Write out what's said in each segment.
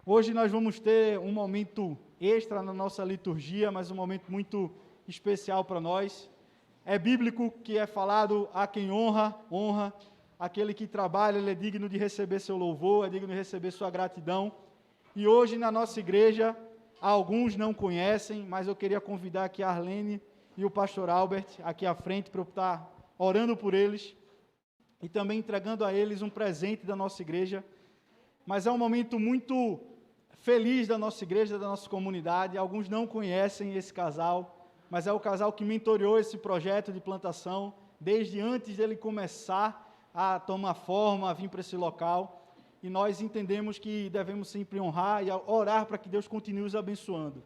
Hoje nós vamos ter um momento extra na nossa liturgia, mas um momento muito especial para nós. É bíblico que é falado: a quem honra, honra. Aquele que trabalha, ele é digno de receber seu louvor, é digno de receber sua gratidão. E hoje na nossa igreja, alguns não conhecem, mas eu queria convidar aqui a Arlene e o pastor Albert aqui à frente para eu estar orando por eles e também entregando a eles um presente da nossa igreja. Mas é um momento muito feliz da nossa igreja, da nossa comunidade. Alguns não conhecem esse casal, mas é o casal que mentoreou esse projeto de plantação desde antes dele começar a tomar forma, a vir para esse local. E nós entendemos que devemos sempre honrar e orar para que Deus continue os abençoando.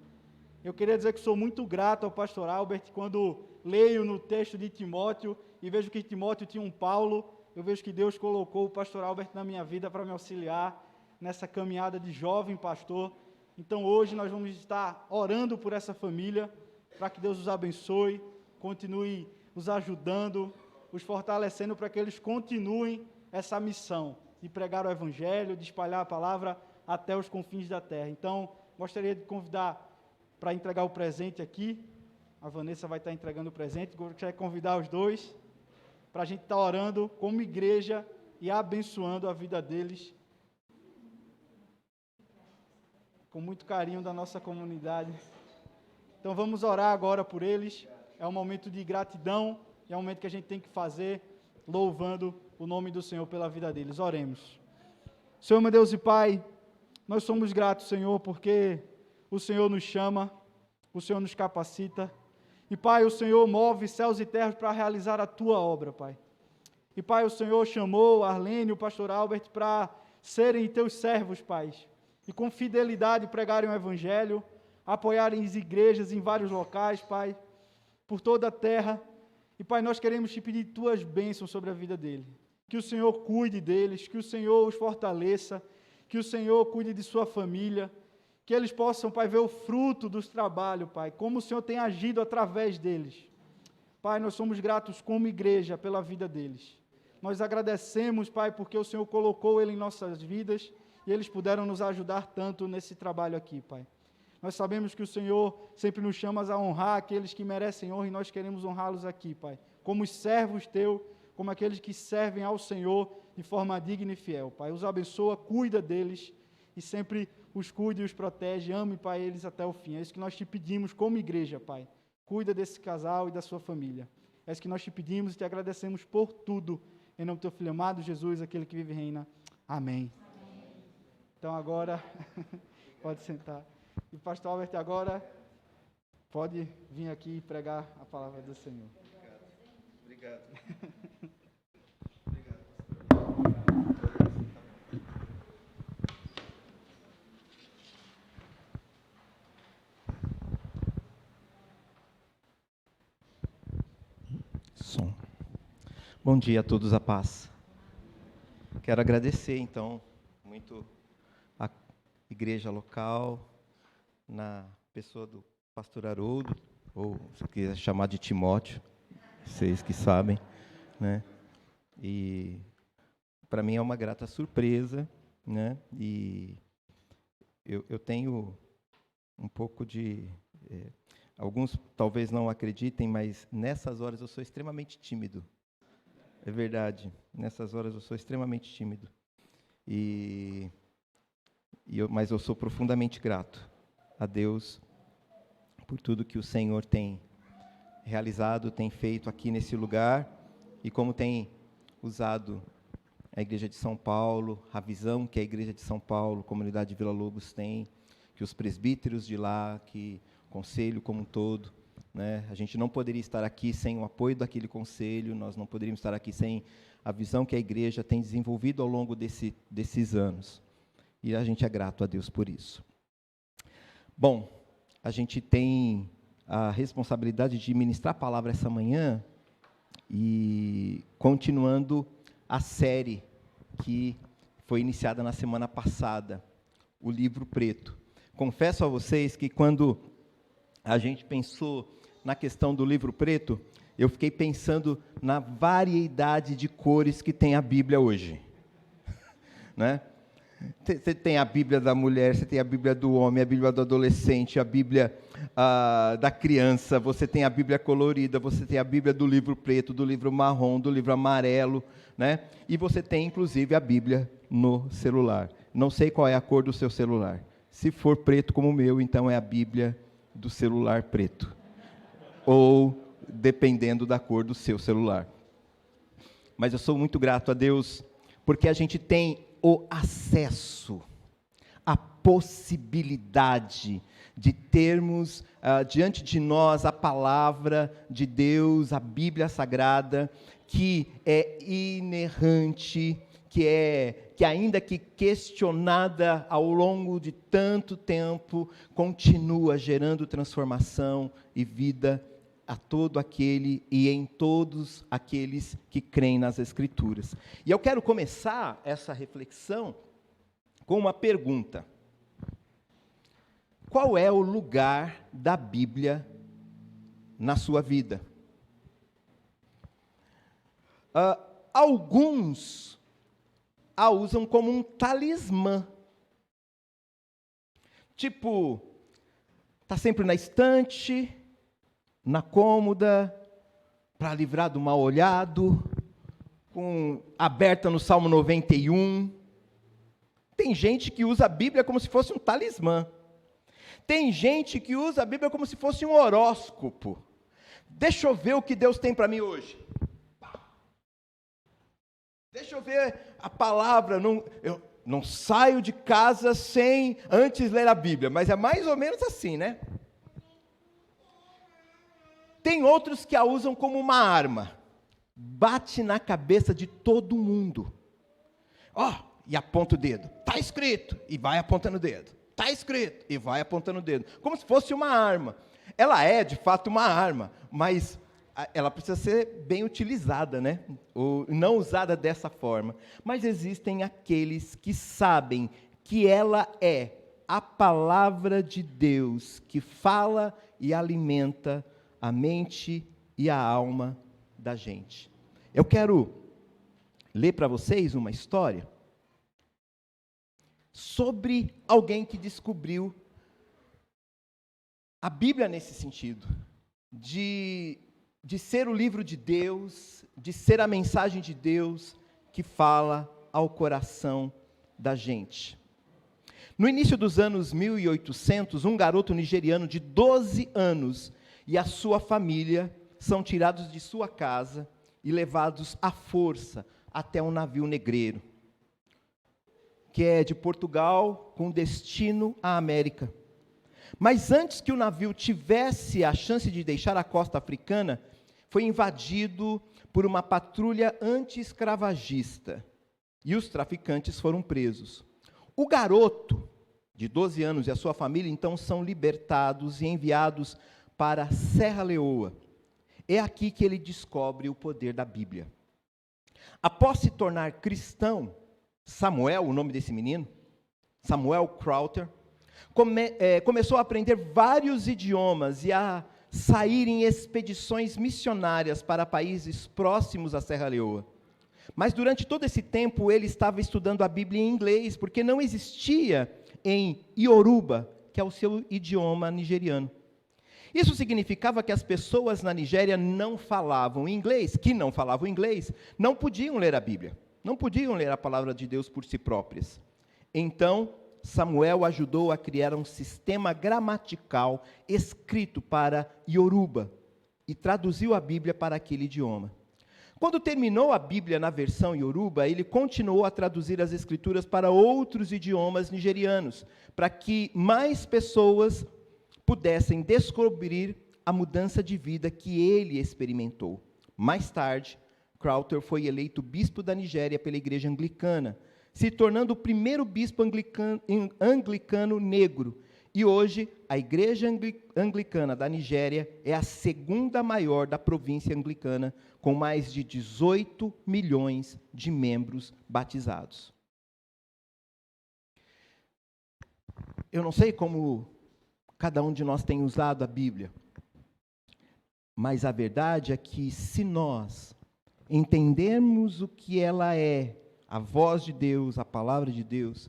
Eu queria dizer que sou muito grato ao pastor Albert. Quando leio no texto de Timóteo e vejo que Timóteo tinha um Paulo, eu vejo que Deus colocou o pastor Albert na minha vida para me auxiliar nessa caminhada de jovem pastor. Então hoje nós vamos estar orando por essa família, para que Deus os abençoe, continue os ajudando, os fortalecendo para que eles continuem essa missão de pregar o Evangelho, de espalhar a palavra até os confins da terra. Então, gostaria de convidar para entregar o presente aqui. A Vanessa vai estar entregando o presente. Gostaria de convidar os dois para a gente estar orando como igreja e abençoando a vida deles com muito carinho da nossa comunidade. Então vamos orar agora por eles. É um momento de gratidão, é um momento que a gente tem que fazer louvando o nome do Senhor pela vida deles. Oremos. Senhor, meu Deus e Pai, nós somos gratos, Senhor, porque o Senhor nos chama, o Senhor nos capacita. E Pai, o Senhor move céus e terras para realizar a Tua obra, Pai. E Pai, o Senhor chamou a Arlene e o pastor Albert para serem Teus servos, Pai, e com fidelidade pregarem o Evangelho, apoiarem as igrejas em vários locais, Pai, por toda a terra. E Pai, nós queremos Te pedir Tuas bênçãos sobre a vida dele. Que o Senhor cuide deles, que o Senhor os fortaleça, que o Senhor cuide de sua família, que eles possam, Pai, ver o fruto dos trabalhos, Pai, como o Senhor tem agido através deles. Pai, nós somos gratos como igreja pela vida deles. Nós agradecemos, Pai, porque o Senhor colocou ele em nossas vidas e eles puderam nos ajudar tanto nesse trabalho aqui, Pai. Nós sabemos que o Senhor sempre nos chama a honrar aqueles que merecem honra e nós queremos honrá-los aqui, Pai, como os servos Teus, como aqueles que servem ao Senhor de forma digna e fiel, Pai. Os abençoa, cuida deles e sempre os cuide e os protege. Ame, Pai, eles até o fim. É isso que nós Te pedimos como igreja, Pai. Cuida desse casal e da sua família. É isso que nós Te pedimos e Te agradecemos por tudo. Em nome do Teu Filho amado, Jesus, aquele que vive e reina. Amém. Então agora, pode sentar. E pastor Albert, agora pode vir aqui e pregar a palavra do Senhor. Obrigado. Som. Bom dia a todos, a paz. Quero agradecer, então, muito a igreja local, na pessoa do pastor Haroldo, ou se quiser chamar de Timóteo, vocês que sabem, né? E para mim é uma grata surpresa, né? E eu tenho um pouco de... alguns talvez não acreditem, mas nessas horas eu sou extremamente tímido. É verdade, nessas horas eu sou extremamente tímido. Mas eu sou profundamente grato a Deus por tudo que o Senhor tem realizado, tem feito aqui nesse lugar e como tem usado a Igreja de São Paulo, a visão que a Igreja de São Paulo, comunidade de Vila Lobos tem, que os presbíteros de lá, que o conselho como um todo, né? A gente não poderia estar aqui sem o apoio daquele conselho, nós não poderíamos estar aqui sem a visão que a Igreja tem desenvolvido ao longo desses anos. E a gente é grato a Deus por isso. Bom, a gente tem a responsabilidade de ministrar a palavra essa manhã e continuando a série que foi iniciada na semana passada, o Livro Preto. Confesso a vocês que quando a gente pensou na questão do Livro Preto, eu fiquei pensando na variedade de cores que tem a Bíblia hoje, né? Você tem a Bíblia da mulher, você tem a Bíblia do homem, a Bíblia do adolescente, a Bíblia da criança, você tem a Bíblia colorida, você tem a Bíblia do livro preto, do livro marrom, do livro amarelo, né? E você tem, inclusive, a Bíblia no celular. Não sei qual é a cor do seu celular. Se for preto como o meu, então é a Bíblia do celular preto. Ou dependendo da cor do seu celular. Mas eu sou muito grato a Deus, porque a gente tem o acesso, a possibilidade de termos diante de nós a palavra de Deus, a Bíblia Sagrada, que é inerrante, que ainda que questionada ao longo de tanto tempo, continua gerando transformação e vida a todo aquele e em todos aqueles que creem nas Escrituras. E eu quero começar essa reflexão com uma pergunta. Qual é o lugar da Bíblia na sua vida? Alguns a usam como um talismã. Tipo, está sempre na estante, na cômoda, para livrar do mal olhado, aberta no Salmo 91. Tem gente que usa a Bíblia como se fosse um talismã. Tem gente que usa a Bíblia como se fosse um horóscopo. Deixa eu ver o que Deus tem para mim hoje. Deixa eu ver a palavra. Eu não saio de casa sem antes ler a Bíblia, mas é mais ou menos assim, né? Tem outros que a usam como uma arma. Bate na cabeça de todo mundo. E aponta o dedo. Está escrito. E vai apontando o dedo. Está escrito. E vai apontando o dedo. Como se fosse uma arma. Ela é, de fato, uma arma. Mas ela precisa ser bem utilizada, né? Ou não usada dessa forma. Mas existem aqueles que sabem que ela é a palavra de Deus, que fala e alimenta a mente e a alma da gente. Eu quero ler para vocês uma história sobre alguém que descobriu a Bíblia nesse sentido, de ser o livro de Deus, de ser a mensagem de Deus que fala ao coração da gente. No início dos anos 1800, um garoto nigeriano de 12 anos e a sua família são tirados de sua casa e levados à força até um navio negreiro, que é de Portugal com destino à América. Mas antes que o navio tivesse a chance de deixar a costa africana, foi invadido por uma patrulha anti-escravagista e os traficantes foram presos. O garoto de 12 anos e a sua família então são libertados e enviados para Serra Leoa. É aqui que ele descobre o poder da Bíblia. Após se tornar cristão, Samuel, o nome desse menino, Samuel Crowther, começou a aprender vários idiomas e a sair em expedições missionárias para países próximos a Serra Leoa. Mas durante todo esse tempo ele estava estudando a Bíblia em inglês, porque não existia em Yoruba, que é o seu idioma nigeriano. Isso significava que as pessoas na Nigéria não falavam inglês, não podiam ler a Bíblia, não podiam ler a palavra de Deus por si próprias. Então, Samuel ajudou a criar um sistema gramatical escrito para Yoruba e traduziu a Bíblia para aquele idioma. Quando terminou a Bíblia na versão Yoruba, ele continuou a traduzir as Escrituras para outros idiomas nigerianos, para que mais pessoas pudessem descobrir a mudança de vida que ele experimentou. Mais tarde, Crowther foi eleito bispo da Nigéria pela Igreja Anglicana, se tornando o primeiro bispo anglicano negro. E hoje, a Igreja Anglicana da Nigéria é a segunda maior da província anglicana, com mais de 18 milhões de membros batizados. Eu não sei como cada um de nós tem usado a Bíblia, mas a verdade é que se nós entendermos o que ela é, a voz de Deus, a palavra de Deus,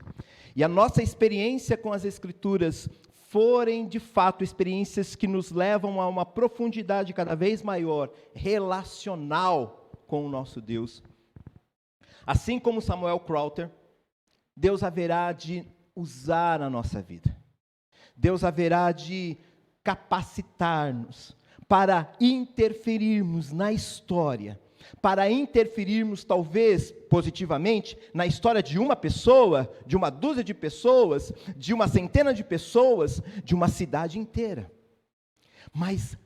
e a nossa experiência com as Escrituras forem, de fato, experiências que nos levam a uma profundidade cada vez maior, relacional com o nosso Deus, assim como Samuel Crowther, Deus haverá de usar a nossa vida. Deus haverá de capacitar-nos para interferirmos na história, para interferirmos, talvez, positivamente, na história de uma pessoa, de uma dúzia de pessoas, de uma centena de pessoas, de uma cidade inteira. Mas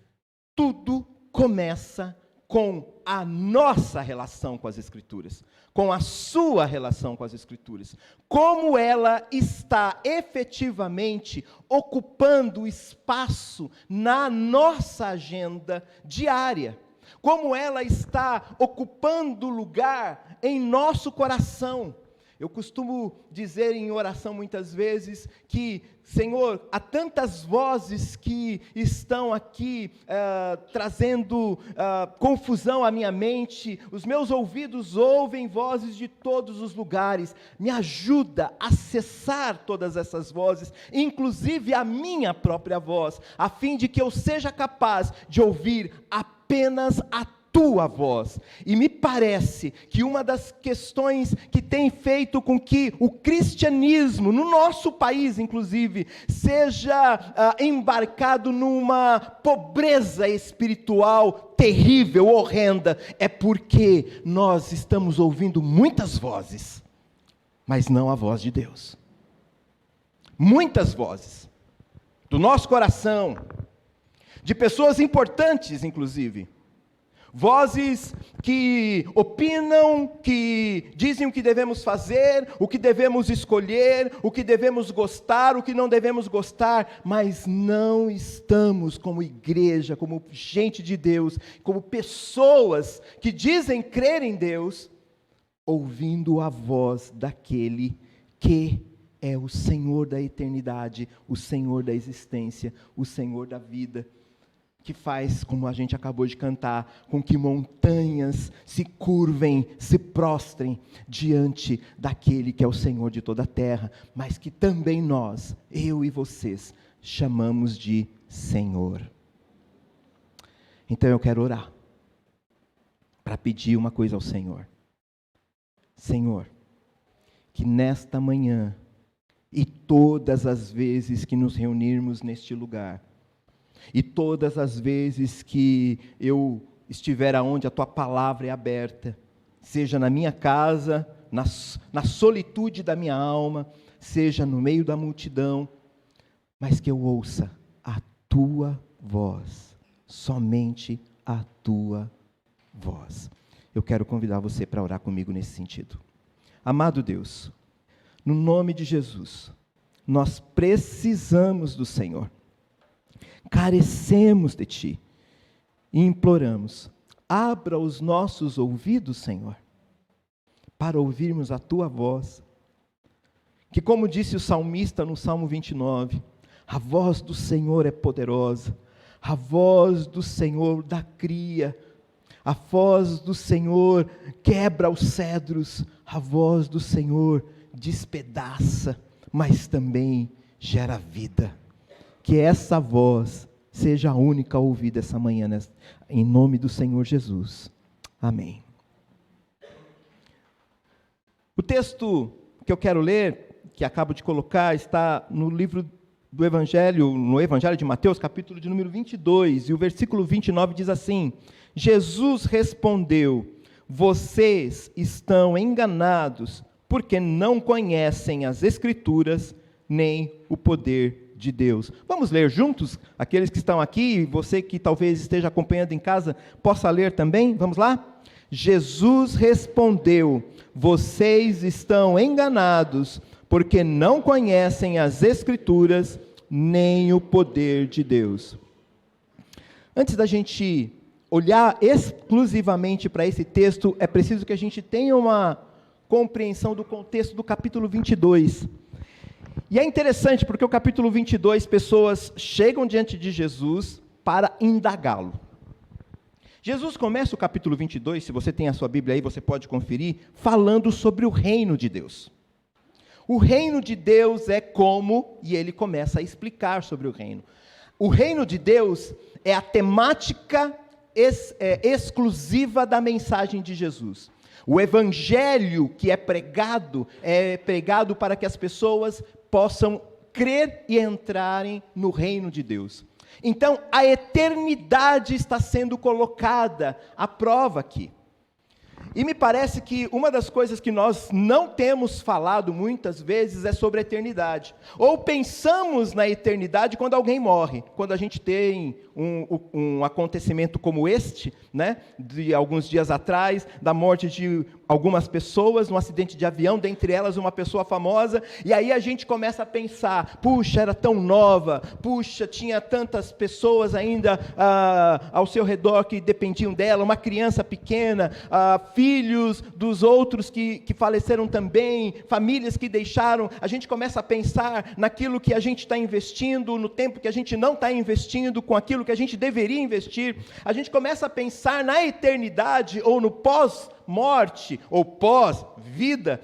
tudo começa com a nossa relação com as Escrituras, com a sua relação com as Escrituras, como ela está efetivamente ocupando espaço na nossa agenda diária, como ela está ocupando lugar em nosso coração. Eu costumo dizer em oração muitas vezes que, Senhor, há tantas vozes que estão aqui trazendo confusão à minha mente, os meus ouvidos ouvem vozes de todos os lugares, me ajuda a cessar todas essas vozes, inclusive a minha própria voz, a fim de que eu seja capaz de ouvir apenas a tua voz. E me parece que uma das questões que tem feito com que o cristianismo, no nosso país inclusive, seja embarcado numa pobreza espiritual terrível, horrenda, é porque nós estamos ouvindo muitas vozes, mas não a voz de Deus. Muitas vozes do nosso coração, de pessoas importantes inclusive, vozes que opinam, que dizem o que devemos fazer, o que devemos escolher, o que devemos gostar, o que não devemos gostar, mas não estamos como igreja, como gente de Deus, como pessoas que dizem crer em Deus, ouvindo a voz daquele que é o Senhor da eternidade, o Senhor da existência, o Senhor da vida, que faz, como a gente acabou de cantar, com que montanhas se curvem, se prostrem diante daquele que é o Senhor de toda a terra, mas que também nós, eu e vocês, chamamos de Senhor. Então eu quero orar, para pedir uma coisa ao Senhor. Senhor, que nesta manhã, e todas as vezes que nos reunirmos neste lugar, e todas as vezes que eu estiver aonde a Tua palavra é aberta, seja na minha casa, na solitude da minha alma, seja no meio da multidão, mas que eu ouça a Tua voz, somente a Tua voz. Eu quero convidar você para orar comigo nesse sentido. Amado Deus, no nome de Jesus, nós precisamos do Senhor. Carecemos de Ti e imploramos, abra os nossos ouvidos, Senhor, para ouvirmos a Tua voz, que como disse o salmista no Salmo 29, a voz do Senhor é poderosa, a voz do Senhor dá cria, a voz do Senhor quebra os cedros, a voz do Senhor despedaça, mas também gera vida. Que essa voz seja a única ouvida essa manhã, em nome do Senhor Jesus. Amém. O texto que eu quero ler, que acabo de colocar, está no livro do Evangelho, no Evangelho de Mateus, capítulo de número 22, e o versículo 29 diz assim: Jesus respondeu: vocês estão enganados, porque não conhecem as Escrituras, nem o poder de Deus. Vamos ler juntos? Aqueles que estão aqui, você que talvez esteja acompanhando em casa, possa ler também? Vamos lá? Jesus respondeu: vocês estão enganados, porque não conhecem as Escrituras, nem o poder de Deus. Antes da gente olhar exclusivamente para esse texto, é preciso que a gente tenha uma compreensão do contexto do capítulo 22. E é interessante porque o capítulo 22, pessoas chegam diante de Jesus para indagá-lo. Jesus começa o capítulo 22, se você tem a sua Bíblia aí, você pode conferir, falando sobre o reino de Deus. O reino de Deus é como, e ele começa a explicar sobre o reino. O reino de Deus é a temática exclusiva da mensagem de Jesus. O evangelho que é pregado para que as pessoas possam crer e entrarem no reino de Deus. Então, a eternidade está sendo colocada à prova aqui. E me parece que uma das coisas que nós não temos falado muitas vezes é sobre a eternidade. Ou pensamos na eternidade quando alguém morre. Quando a gente tem um acontecimento como este, né, de alguns dias atrás, da morte de algumas pessoas num acidente de avião, dentre elas uma pessoa famosa, e aí a gente começa a pensar, puxa, era tão nova, puxa, tinha tantas pessoas ainda ao seu redor que dependiam dela, uma criança pequena, filhos dos outros que faleceram também, famílias que deixaram. A gente começa a pensar naquilo que a gente está investindo, no tempo que a gente não está investindo, com aquilo que a gente deveria investir. A gente começa a pensar na eternidade ou no pós-morte ou pós-vida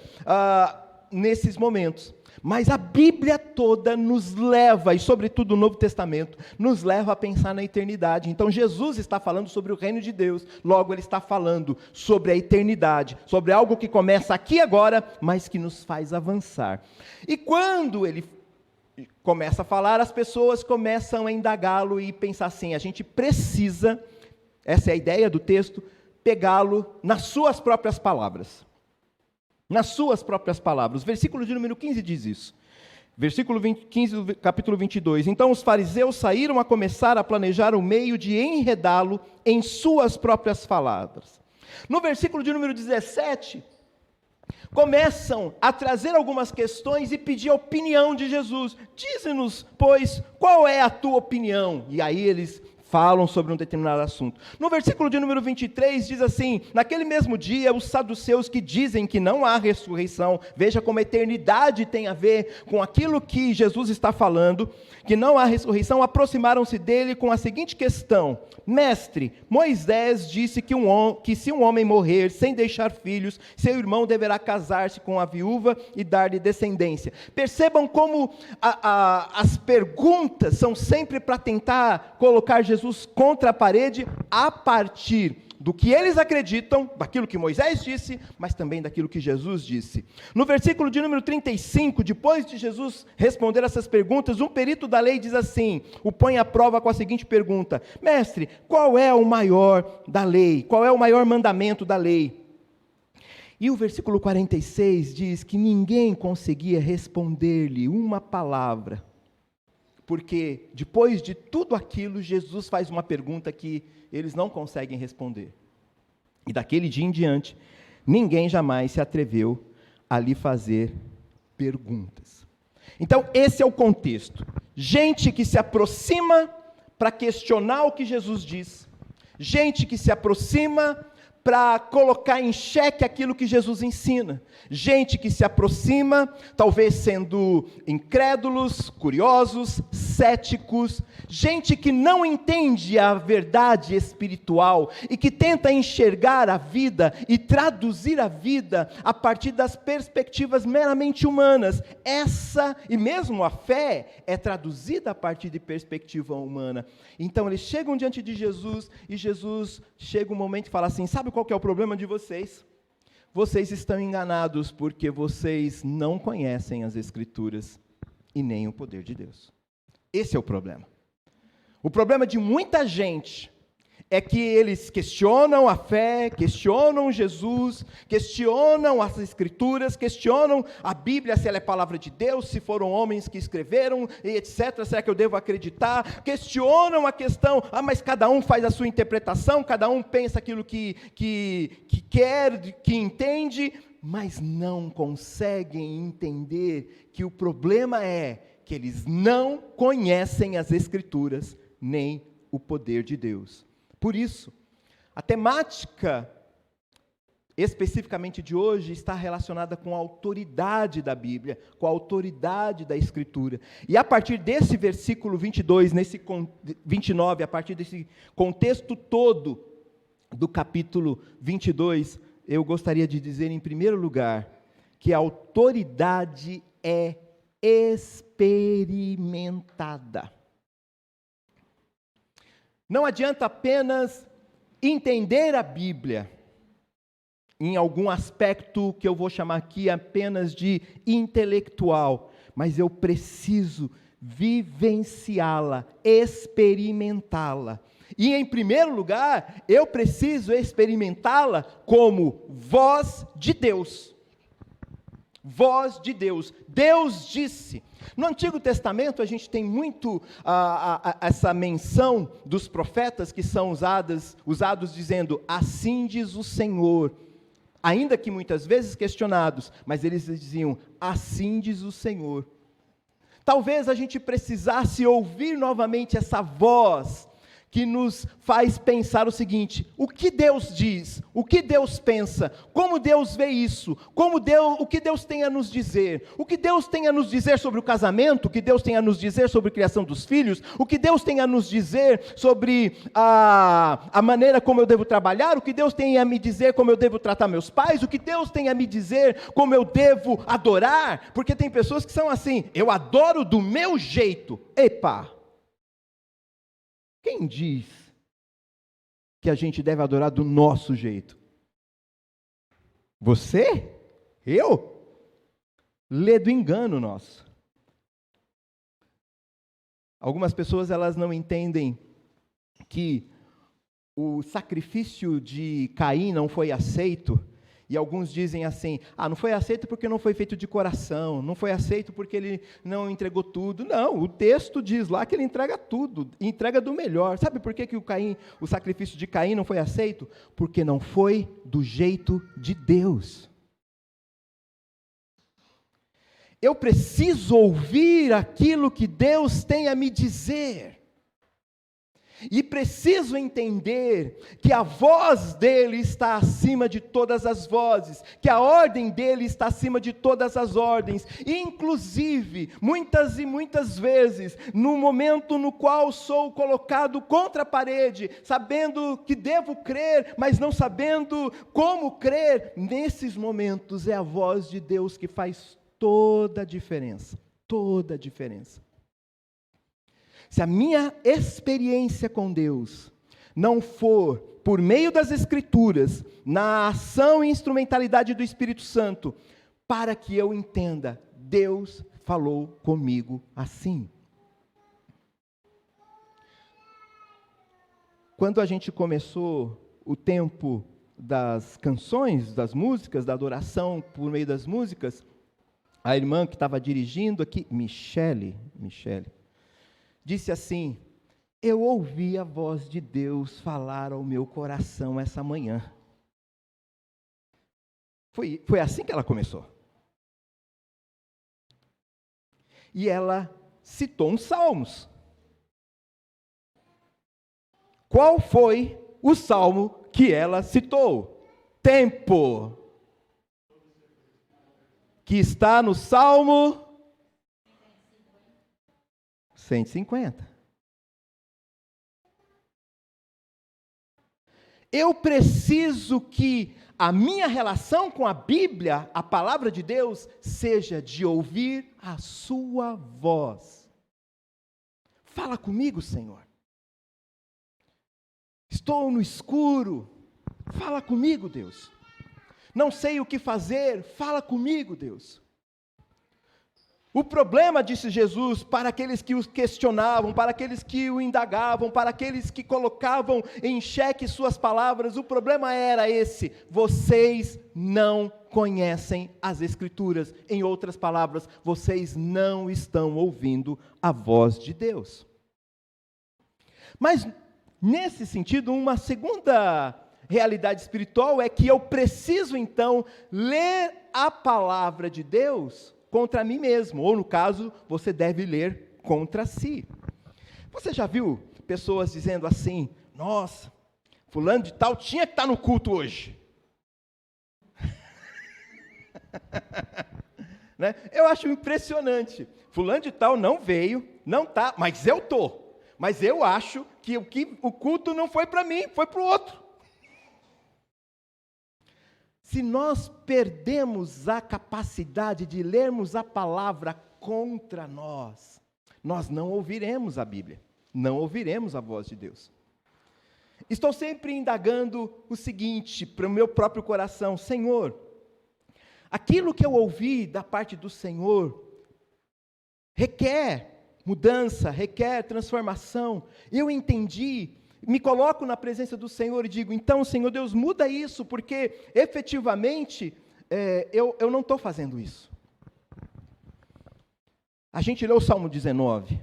nesses momentos. Mas a Bíblia toda nos leva, e sobretudo o Novo Testamento, nos leva a pensar na eternidade. Então Jesus está falando sobre o reino de Deus, logo ele está falando sobre a eternidade, sobre algo que começa aqui agora, mas que nos faz avançar. E quando ele começa a falar, as pessoas começam a indagá-lo e pensar assim, a gente precisa, essa é a ideia do texto, pegá-lo nas suas próprias palavras. Nas suas próprias palavras. O versículo de número 15 diz isso. Versículo 15 do capítulo 22. Então os fariseus saíram a começar a planejar o meio de enredá-lo em suas próprias palavras. No versículo de número 17, começam a trazer algumas questões e pedir a opinião de Jesus. Dize-nos, pois, qual é a tua opinião? E aí eles falam sobre um determinado assunto. No versículo de número 23 diz assim, naquele mesmo dia, os saduceus que dizem que não há ressurreição, veja como a eternidade tem a ver com aquilo que Jesus está falando, que não há ressurreição, aproximaram-se dele com a seguinte questão, mestre, Moisés disse que se um homem morrer sem deixar filhos, seu irmão deverá casar-se com a viúva e dar-lhe descendência. Percebam como as perguntas são sempre para tentar colocar Jesus contra a parede a partir do que eles acreditam, daquilo que Moisés disse, mas também daquilo que Jesus disse. No versículo de número 35, depois de Jesus responder essas perguntas, um perito da lei diz assim, o põe à prova com a seguinte pergunta, mestre, qual é o maior da lei? Qual é o maior mandamento da lei? E o versículo 46 diz que ninguém conseguia responder-lhe uma palavra, porque depois de tudo aquilo, Jesus faz uma pergunta que eles não conseguem responder. E daquele dia em diante, ninguém jamais se atreveu a lhe fazer perguntas. Então, esse é o contexto. Gente que se aproxima para questionar o que Jesus diz. Gente que se aproxima para colocar em xeque aquilo que Jesus ensina. Gente que se aproxima, talvez sendo incrédulos, curiosos, céticos, gente que não entende a verdade espiritual e que tenta enxergar a vida e traduzir a vida a partir das perspectivas meramente humanas. Essa, e mesmo a fé, é traduzida a partir de perspectiva humana. Então eles chegam diante de Jesus e Jesus chega um momento e fala assim, sabe qual que é o problema de vocês? Vocês estão enganados porque vocês não conhecem as Escrituras e nem o poder de Deus. Esse é o problema. O problema de muita gente é que eles questionam a fé, questionam Jesus, questionam as Escrituras, questionam a Bíblia, se ela é palavra de Deus, se foram homens que escreveram, etc., será que eu devo acreditar? Questionam a questão, mas cada um faz a sua interpretação, cada um pensa aquilo que quer, que entende, mas não conseguem entender que o problema é que eles não conhecem as Escrituras, nem o poder de Deus. Por isso, a temática especificamente de hoje está relacionada com a autoridade da Bíblia, com a autoridade da Escritura. E a partir desse versículo 22, 29, a partir desse contexto todo, do capítulo 22, eu gostaria de dizer, em primeiro lugar, que a autoridade é experimentada. Não adianta apenas entender a Bíblia, em algum aspecto que eu vou chamar aqui apenas de intelectual, mas eu preciso vivenciá-la, experimentá-la. E em primeiro lugar, eu preciso experimentá-la como voz de Deus. Voz de Deus. Deus disse. No Antigo Testamento a gente tem muito essa menção dos profetas que são usados dizendo, assim diz o Senhor. Ainda que muitas vezes questionados, mas eles diziam, assim diz o Senhor. Talvez a gente precisasse ouvir novamente essa voz que nos faz pensar o seguinte, o que Deus diz, o que Deus pensa, como Deus vê isso, o que Deus tem a nos dizer, o que Deus tem a nos dizer sobre o casamento, o que Deus tem a nos dizer sobre a criação dos filhos, o que Deus tem a nos dizer sobre a maneira como eu devo trabalhar, o que Deus tem a me dizer como eu devo tratar meus pais, o que Deus tem a me dizer como eu devo adorar, porque tem pessoas que são assim, eu adoro do meu jeito, epa! Quem diz que a gente deve adorar do nosso jeito? Você? Eu? Lê do engano nosso. Algumas pessoas elas não entendem que o sacrifício de Caim não foi aceito. E alguns dizem assim, não foi aceito porque não foi feito de coração, não foi aceito porque ele não entregou tudo. Não, o texto diz lá que ele entrega tudo, entrega do melhor. Sabe por que o sacrifício de Caim não foi aceito? Porque não foi do jeito de Deus. Eu preciso ouvir aquilo que Deus tem a me dizer. E preciso entender que a voz dele está acima de todas as vozes, que a ordem dele está acima de todas as ordens, inclusive, muitas e muitas vezes, no momento no qual sou colocado contra a parede, sabendo que devo crer, mas não sabendo como crer, nesses momentos é a voz de Deus que faz toda a diferença, toda a diferença. Se a minha experiência com Deus não for por meio das Escrituras, na ação e instrumentalidade do Espírito Santo, para que eu entenda, Deus falou comigo assim. Quando a gente começou o tempo das canções, das músicas, da adoração por meio das músicas, a irmã que estava dirigindo aqui, Michele, disse assim, eu ouvi a voz de Deus falar ao meu coração essa manhã. Foi assim que ela começou. E ela citou uns salmos. Qual foi o salmo que ela citou? Tempo. Que está no Salmo 150. Eu preciso que a minha relação com a Bíblia, a palavra de Deus, seja de ouvir a sua voz. Fala comigo, Senhor. Estou no escuro. Fala comigo, Deus. Não sei o que fazer. Fala comigo, Deus. O problema, disse Jesus, para aqueles que os questionavam, para aqueles que o indagavam, para aqueles que colocavam em xeque suas palavras, o problema era esse: vocês não conhecem as Escrituras. Em outras palavras, vocês não estão ouvindo a voz de Deus. Mas, nesse sentido, uma segunda realidade espiritual é que eu preciso, então, ler a palavra de Deus contra mim mesmo, ou no caso, você deve ler contra si. Você já viu pessoas dizendo assim, nossa, fulano de tal tinha que estar no culto hoje. Né? Eu acho impressionante, fulano de tal não veio, não está, mas eu estou. Mas eu acho que o culto não foi para mim, foi para o outro. se nós perdemos a capacidade de lermos a palavra contra nós, nós não ouviremos a Bíblia, não ouviremos a voz de Deus. Estou sempre indagando o seguinte para o meu próprio coração: Senhor, aquilo que eu ouvi da parte do Senhor requer mudança, requer transformação. Eu entendi, me coloco na presença do Senhor e digo: então, Senhor Deus, muda isso, porque efetivamente eu não estou fazendo isso. A gente leu o Salmo 19.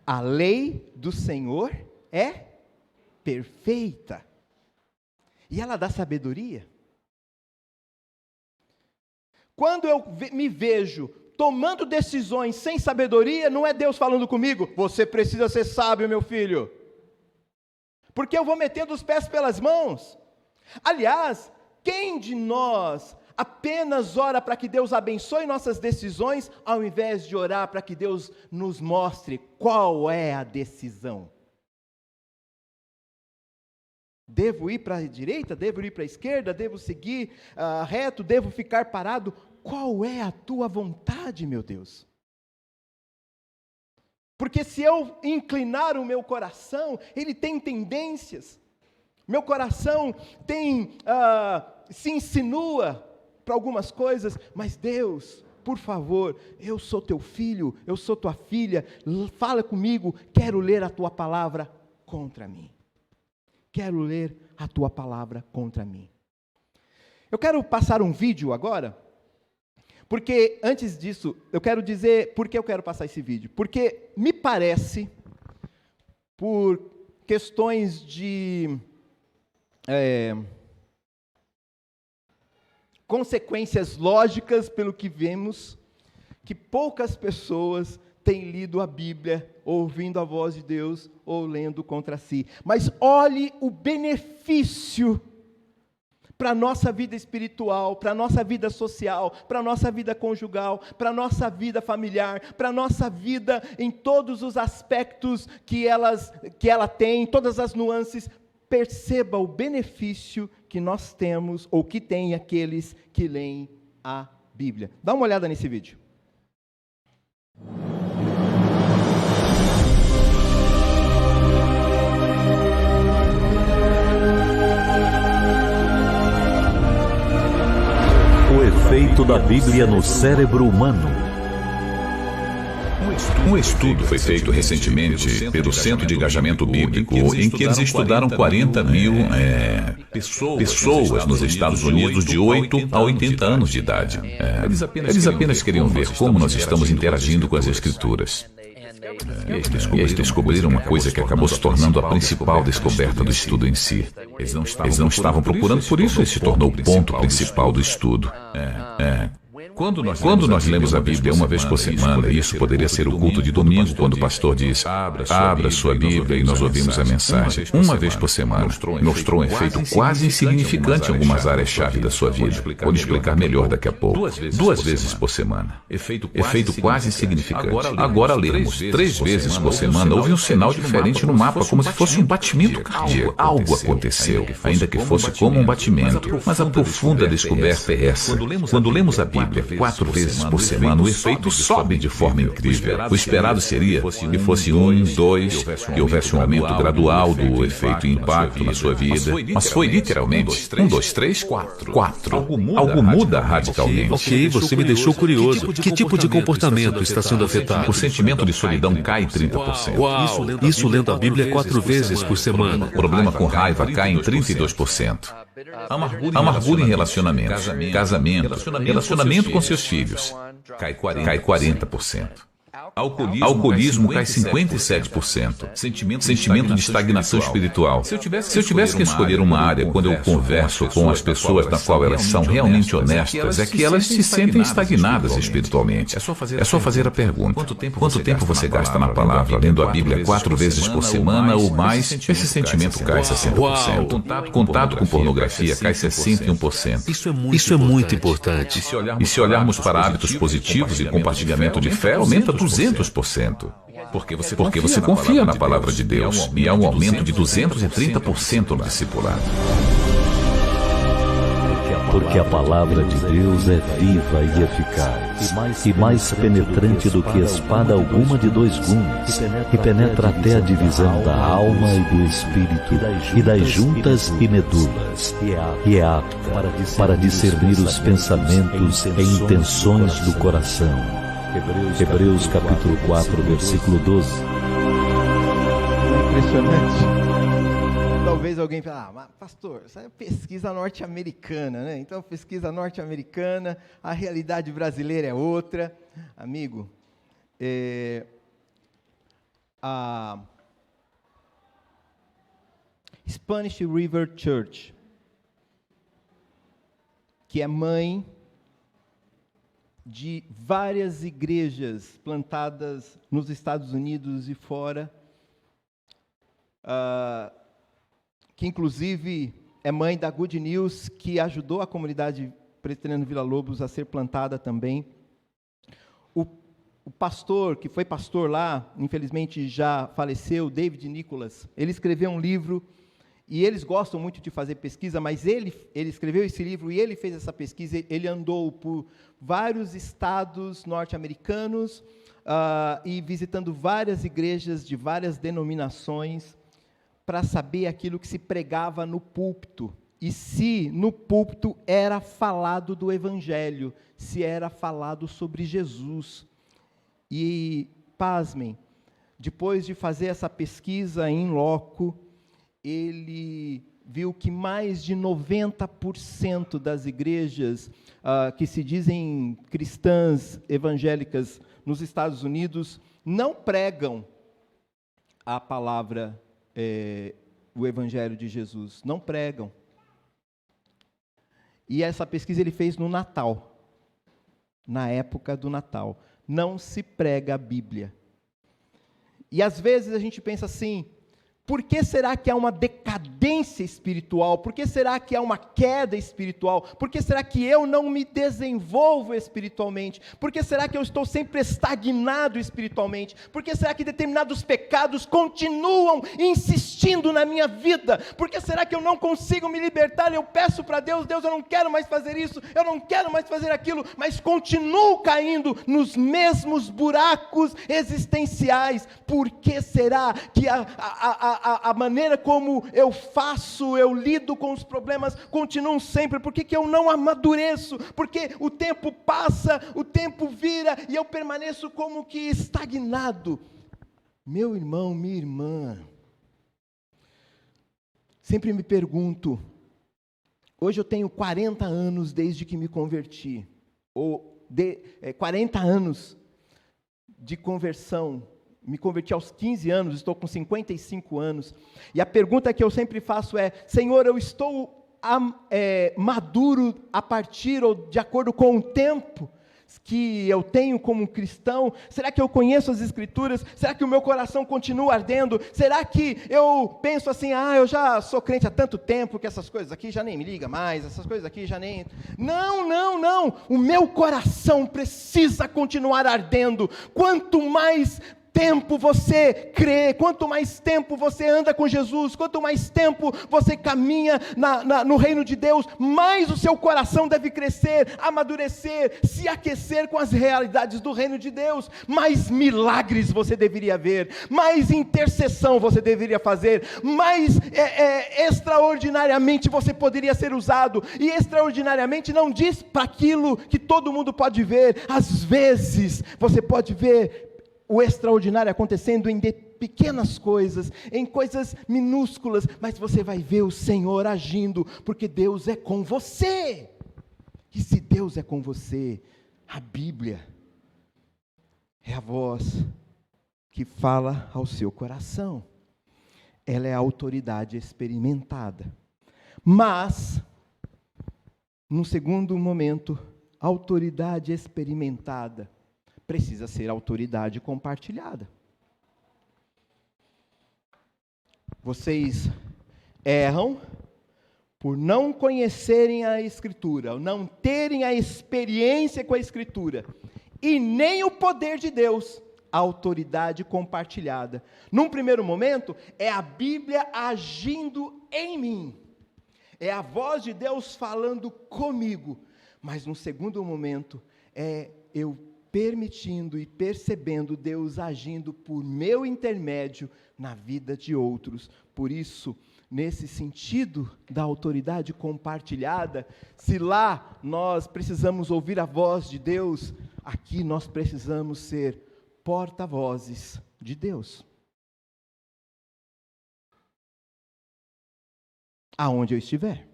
A lei do Senhor é perfeita, e ela dá sabedoria. Quando eu me vejo tomando decisões sem sabedoria, não é Deus falando comigo: você precisa ser sábio, meu filho, porque eu vou metendo os pés pelas mãos. Aliás, quem de nós apenas ora para que Deus abençoe nossas decisões, ao invés de orar para que Deus nos mostre qual é a decisão? Devo ir para a direita? Devo ir para a esquerda? Devo seguir reto? Devo ficar parado? Qual é a tua vontade, meu Deus? Porque se eu inclinar o meu coração, ele tem tendências. Meu coração se insinua para algumas coisas, mas Deus, por favor, eu sou teu filho, eu sou tua filha, fala comigo, quero ler a tua palavra contra mim. Quero ler a tua palavra contra mim. Eu quero passar um vídeo agora, porque antes disso, eu quero dizer por que eu quero passar esse vídeo. Porque me parece, por questões de consequências lógicas, pelo que vemos, que poucas pessoas têm lido a Bíblia, ouvindo a voz de Deus, ou lendo contra si. Mas olhe o benefício para a nossa vida espiritual, para a nossa vida social, para a nossa vida conjugal, para a nossa vida familiar, para a nossa vida em todos os aspectos que ela tem, todas as nuances. Perceba o benefício que nós temos, ou que tem aqueles que leem a Bíblia. Dá uma olhada nesse vídeo. O efeito da Bíblia no cérebro humano. Um estudo foi feito recentemente pelo Centro de Engajamento Bíblico, em que eles estudaram 40 mil pessoas nos Estados Unidos de 8 a 80 anos de idade. Eles apenas queriam ver como nós estamos interagindo com as Escrituras. E eles descobriram uma coisa que acabou se tornando a principal descoberta do estudo em si. Eles não estavam procurando por isso, ele se tornou o ponto principal do estudo. Quando nós lemos a Bíblia uma vez por semana, e isso poderia ser o culto de domingo, quando o pastor diz, abra sua Bíblia e nós ouvimos a mensagem, uma vez por semana, mostrou um efeito quase insignificante em algumas áreas-chave da sua vida. Vou lhe explicar melhor daqui a pouco. 2 vezes por semana. Efeito quase insignificante. Agora lemos 3 vezes por semana, houve um sinal diferente no mapa, como se fosse um batimento cardíaco. Algo aconteceu, ainda que fosse como um batimento. Mas a profunda descoberta é essa. Quando lemos a Bíblia 4 vezes por semana, o efeito sobe de forma incrível. O esperado seria que fosse 1, 2, que houvesse um aumento gradual do efeito e impacto na sua vida, mas foi literalmente 1, 2, 3, 4. Algo muda radicalmente. Ok, você me deixou curioso. Que tipo de comportamento está sendo afetado? O sentimento de solidão cai 30%. Uau, isso lendo a Bíblia 4 vezes por semana. O problema com raiva cai em 32%. Amargura em relacionamentos, relacionamento com seus filhos, cai 40%. Alcoolismo cai 57%. Sentimento de estagnação espiritual. Se eu tivesse que escolher uma área quando eu converso com as pessoas na qual elas são realmente honestas, é que elas se sentem estagnadas espiritualmente. É só fazer a pergunta: quanto tempo você gasta na palavra, lendo a Bíblia 4 vezes por semana ou mais? Esse sentimento cai 60%. Contato com pornografia cai 61%. Isso é muito importante. E se olharmos para hábitos positivos e compartilhamento de fé, aumenta 200%. Porque você confia na palavra de Deus, e há um aumento de 230% no discipulado. Porque a palavra de Deus é viva e eficaz, e mais penetrante do que espada alguma de dois gumes, e penetra até a divisão da alma e do espírito, e das juntas e medulas, e é apta para discernir os pensamentos e intenções do coração. Hebreus capítulo 4, versículo 12. Impressionante. Talvez alguém fale, mas pastor, isso é pesquisa norte-americana, né? Então, pesquisa norte-americana, a realidade brasileira é outra. Amigo, a Spanish River Church, que é mãe de várias igrejas plantadas nos Estados Unidos e fora, que inclusive é mãe da Good News, que ajudou a comunidade presbiteriana Vila Lobos a ser plantada também. O pastor, que foi pastor lá, infelizmente já faleceu, David Nicholas, ele escreveu um livro, e eles gostam muito de fazer pesquisa, mas ele escreveu esse livro e ele fez essa pesquisa, ele andou por vários estados norte-americanos, e visitando várias igrejas de várias denominações, para saber aquilo que se pregava no púlpito, e se no púlpito era falado do Evangelho, se era falado sobre Jesus. E, pasmem, depois de fazer essa pesquisa em loco, ele viu que mais de 90% das igrejas que se dizem cristãs evangélicas nos Estados Unidos não pregam a palavra, o Evangelho de Jesus, não pregam. E essa pesquisa ele fez no Natal, na época do Natal. Não se prega a Bíblia. E às vezes a gente pensa assim, por que será que há uma decadência espiritual? Por que será que há uma queda espiritual? Por que será que eu não me desenvolvo espiritualmente? Por que será que eu estou sempre estagnado espiritualmente? Por que será que determinados pecados continuam insistindo na minha vida? Por que será que eu não consigo me libertar? Eu peço para Deus, Deus, eu não quero mais fazer isso, eu não quero mais fazer aquilo, mas continuo caindo nos mesmos buracos existenciais. Por que será que a maneira como eu faço, eu lido com os problemas, continuam sempre? Por que eu não amadureço? Porque o tempo passa, o tempo vira, e eu permaneço como que estagnado. Meu irmão, minha irmã, sempre me pergunto, hoje eu tenho 40 anos desde que me converti, 40 anos de conversão. Me converti aos 15 anos, estou com 55 anos, e a pergunta que eu sempre faço é, Senhor, eu estou maduro a partir ou de acordo com o tempo que eu tenho como cristão? Será que eu conheço as Escrituras? Será que o meu coração continua ardendo? Será que eu penso assim, eu já sou crente há tanto tempo, que essas coisas aqui já nem me ligam mais, essas coisas aqui já nem... Não, o meu coração precisa continuar ardendo. Quanto mais tempo você crê, quanto mais tempo você anda com Jesus, quanto mais tempo você caminha no reino de Deus, mais o seu coração deve crescer, amadurecer, se aquecer com as realidades do reino de Deus. Mais milagres você deveria ver, mais intercessão você deveria fazer, mais extraordinariamente você poderia ser usado. E extraordinariamente não diz para aquilo que todo mundo pode ver. Às vezes você pode ver o extraordinário acontecendo em pequenas coisas, em coisas minúsculas, mas você vai ver o Senhor agindo, porque Deus é com você. E se Deus é com você, a Bíblia é a voz que fala ao seu coração. Ela é a autoridade experimentada. Mas, num segundo momento, a autoridade experimentada precisa ser autoridade compartilhada. Vocês erram por não conhecerem a Escritura, não terem a experiência com a Escritura, e nem o poder de Deus, a autoridade compartilhada. Num primeiro momento, é a Bíblia agindo em mim. é a voz de Deus falando comigo. Mas no segundo momento, é eu permitindo e percebendo Deus agindo por meu intermédio na vida de outros. Por isso, nesse sentido da autoridade compartilhada, se lá nós precisamos ouvir a voz de Deus, aqui nós precisamos ser porta-vozes de Deus. Aonde eu estiver.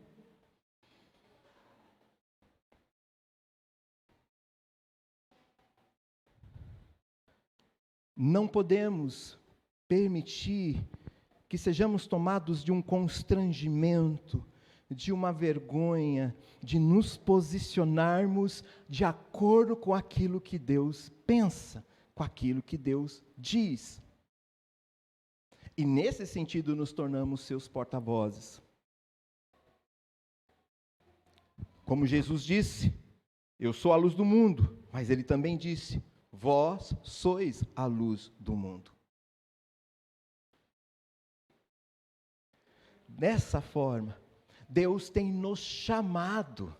Não podemos permitir que sejamos tomados de um constrangimento, de uma vergonha, de nos posicionarmos de acordo com aquilo que Deus pensa, com aquilo que Deus diz. E nesse sentido nos tornamos seus porta-vozes. Como Jesus disse, eu sou a luz do mundo, mas ele também disse, vós sois a luz do mundo. Dessa forma, Deus tem nos chamado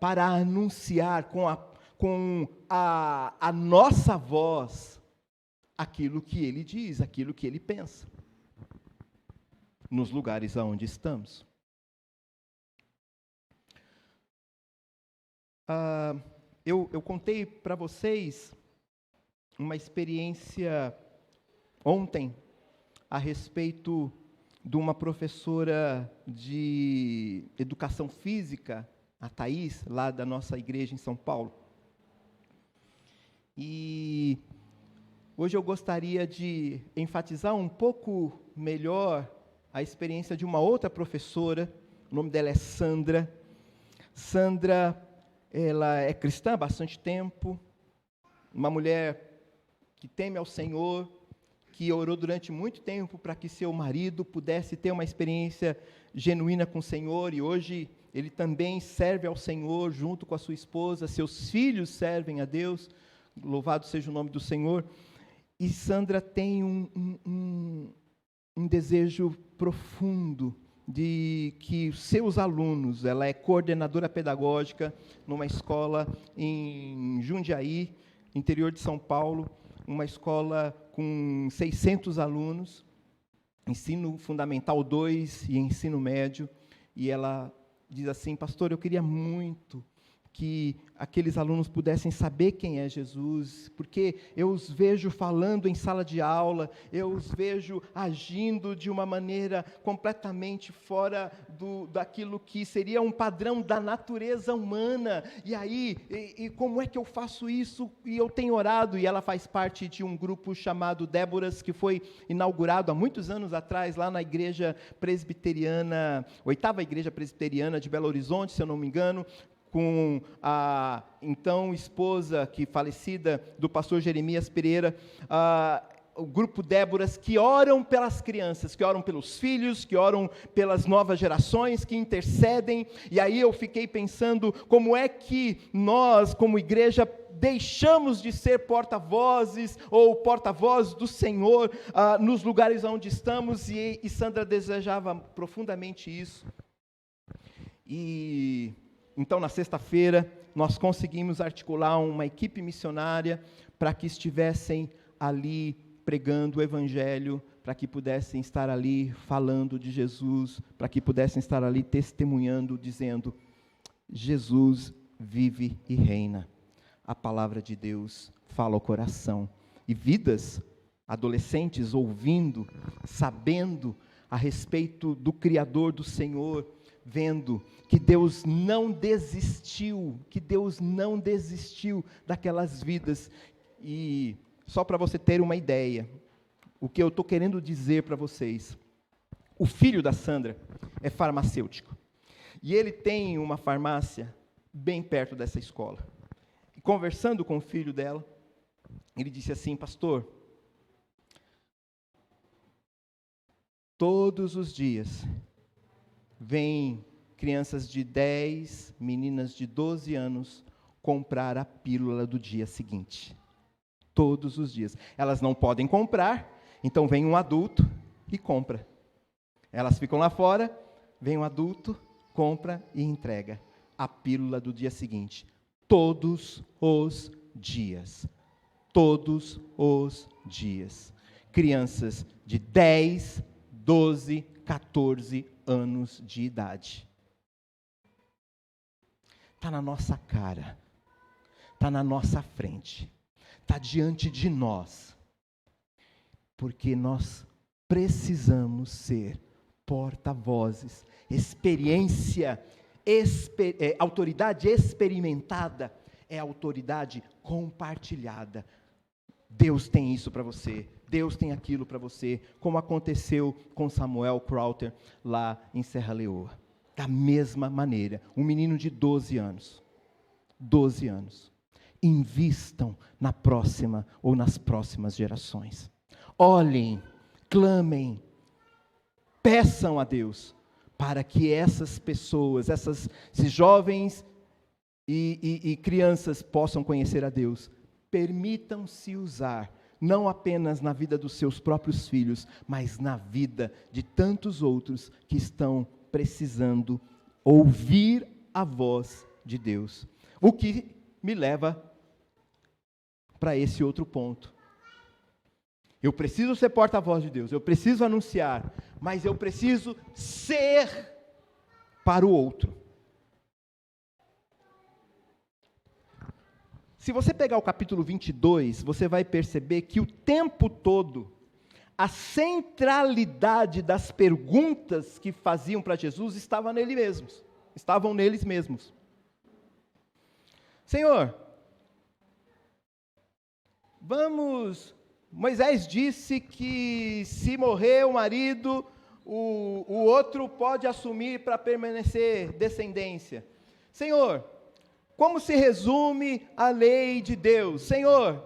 para anunciar com a nossa voz aquilo que Ele diz, aquilo que Ele pensa, nos lugares aonde estamos. Eu contei para vocês uma experiência ontem a respeito de uma professora de educação física, a Thaís, lá da nossa igreja em São Paulo. E hoje eu gostaria de enfatizar um pouco melhor a experiência de uma outra professora, o nome dela é Sandra. Sandra, ela é cristã há bastante tempo, uma mulher que teme ao Senhor, que orou durante muito tempo para que seu marido pudesse ter uma experiência genuína com o Senhor, e hoje ele também serve ao Senhor junto com a sua esposa, seus filhos servem a Deus, louvado seja o nome do Senhor. E Sandra tem um desejo profundo de que seus alunos, ela é coordenadora pedagógica numa escola em Jundiaí, interior de São Paulo, uma escola com 600 alunos, ensino fundamental 2 e ensino médio, e ela diz assim, pastor, eu queria muito que aqueles alunos pudessem saber quem é Jesus, porque eu os vejo falando em sala de aula, eu os vejo agindo de uma maneira completamente fora daquilo que seria um padrão da natureza humana, e aí, como é que eu faço isso? E eu tenho orado, e ela faz parte de um grupo chamado Déboras, que foi inaugurado há muitos anos atrás, lá na igreja presbiteriana, 8ª igreja presbiteriana de Belo Horizonte, se eu não me engano, com a então esposa, que falecida, do pastor Jeremias Pereira, o grupo Déboras, que oram pelas crianças, que oram pelos filhos, que oram pelas novas gerações, que intercedem. E aí eu fiquei pensando, como é que nós, como igreja, deixamos de ser porta-vozes, ou porta-voz do Senhor, nos lugares onde estamos, e Sandra desejava profundamente isso. E então, na sexta-feira, nós conseguimos articular uma equipe missionária para que estivessem ali pregando o Evangelho, para que pudessem estar ali falando de Jesus, para que pudessem estar ali testemunhando, dizendo, Jesus vive e reina. A palavra de Deus fala ao coração. E vidas, adolescentes, ouvindo, sabendo a respeito do Criador, do Senhor, vendo que Deus não desistiu, daquelas vidas. E só para você ter uma ideia, o que eu estou querendo dizer para vocês, o filho da Sandra é farmacêutico, e ele tem uma farmácia bem perto dessa escola. E conversando com o filho dela, ele disse assim, pastor, todos os dias vêm crianças de 10, meninas de 12 anos, comprar a pílula do dia seguinte. Todos os dias. Elas não podem comprar, então vem um adulto e compra. Elas ficam lá fora, Vem um adulto, compra e entrega a pílula do dia seguinte. Todos os dias. Todos os dias. Crianças de 10, 12, 14 anos de idade. Está na nossa cara. Está na nossa frente. Está diante de nós. Porque nós precisamos ser porta-vozes. Experiência, autoridade experimentada é autoridade compartilhada. Deus tem isso para você. Deus tem aquilo para você. Como aconteceu com Samuel Crowther lá em Serra Leoa. Da mesma maneira. Um menino de 12 anos. 12 anos. Invistam na próxima ou nas próximas gerações. Olhem, clamem, peçam a Deus para que essas pessoas, esses jovens e crianças possam conhecer a Deus. Permitam-se usar, não apenas na vida dos seus próprios filhos, mas na vida de tantos outros que estão precisando ouvir a voz de Deus. O que me leva para esse outro ponto. Eu preciso ser porta-voz de Deus, eu preciso anunciar, mas eu preciso ser para o outro. Se você pegar o capítulo 22, você vai perceber que o tempo todo, a centralidade das perguntas que faziam para Jesus estavam neles mesmos. Senhor, Moisés disse que se morrer o marido, o outro pode assumir para permanecer descendência. Senhor, como se resume a lei de Deus? Senhor,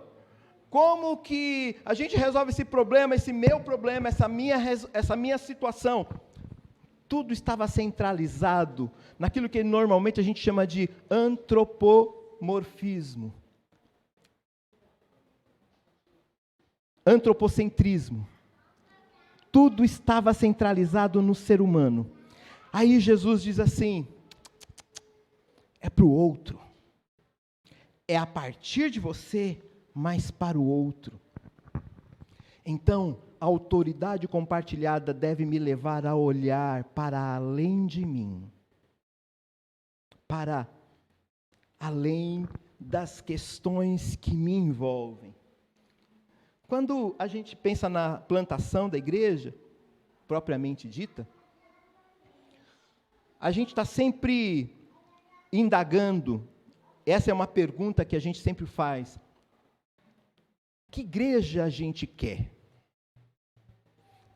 como que a gente resolve esse problema, esse meu problema, essa minha situação? Tudo estava centralizado naquilo que normalmente a gente chama de antropomorfismo. Antropocentrismo. Tudo estava centralizado no ser humano. Aí Jesus diz assim, é para o outro. É a partir de você, mas para o outro. Então, a autoridade compartilhada deve me levar a olhar para além de mim. Para além das questões que me envolvem. Quando a gente pensa na plantação da igreja, propriamente dita, a gente está sempre indagando, essa é uma pergunta que a gente sempre faz, que igreja a gente quer?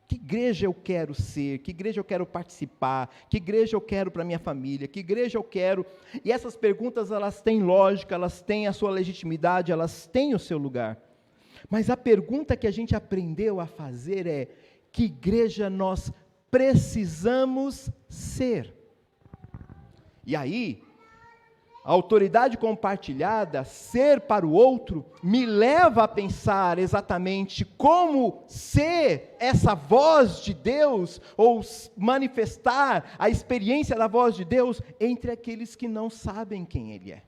Que igreja eu quero ser? Que igreja eu quero participar? Que igreja eu quero para minha família? Que igreja eu quero? E essas perguntas, elas têm lógica, elas têm a sua legitimidade, elas têm o seu lugar. Mas a pergunta que a gente aprendeu a fazer é, que igreja nós precisamos ser? E aí, a autoridade compartilhada, ser para o outro, me leva a pensar exatamente como ser essa voz de Deus, ou manifestar a experiência da voz de Deus entre aqueles que não sabem quem Ele é,